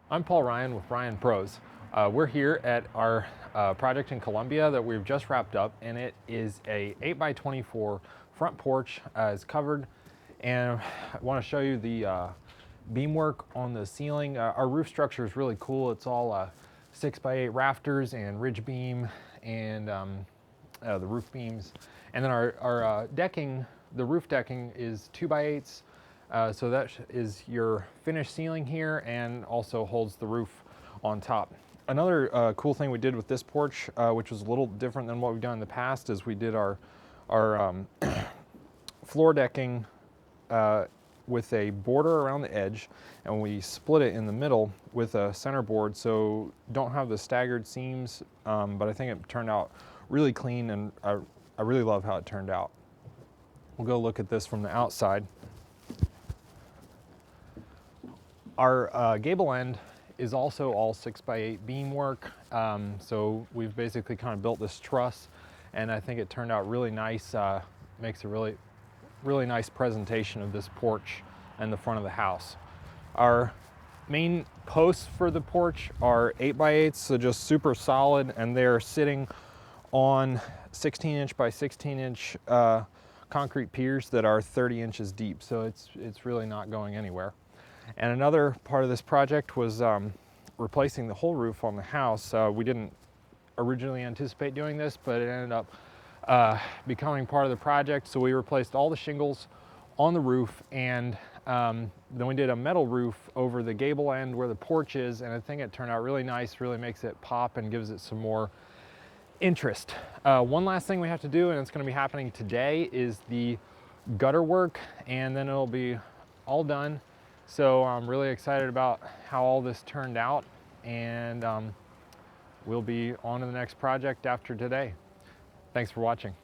I'm Paul Ryan with Ryan Pros. We're here at our project in Columbia that we've just wrapped up, and it is a 8x24 front porch. It's covered, and I want to show you the beamwork on the ceiling. Our roof structure is really cool. It's all 6x8 rafters and ridge beam and the roof beams. And then our decking, the roof decking is 2x8s. So that is your finished ceiling here and also holds the roof on top. Another cool thing we did with this porch, which was a little different than what we've done in the past, is we did our floor decking with a border around the edge, and we split it in the middle with a center board, so don't have the staggered seams, but I think it turned out really clean, and I really love how it turned out. We'll go look at this from the outside. Our gable end is also all 6x8 beam work, so we've basically kind of built this truss, and I think it turned out really nice. Makes a really nice presentation of this porch and the front of the house. Our main posts for the porch are 8x8s, so just super solid, and they're sitting on 16-inch by 16-inch concrete piers that are 30 inches deep, so it's really not going anywhere. And another part of this project was replacing the whole roof on the house. We didn't originally anticipate doing this, but it ended up becoming part of the project. So we replaced all the shingles on the roof, and then we did a metal roof over the gable end where the porch is, and I think it turned out really nice, really makes it pop and gives it some more interest. One last thing we have to do, and it's going to be happening today, is the gutter work, and then it'll be all done. So I'm really excited about how all this turned out, and we'll be on to the next project after today. Thanks for watching.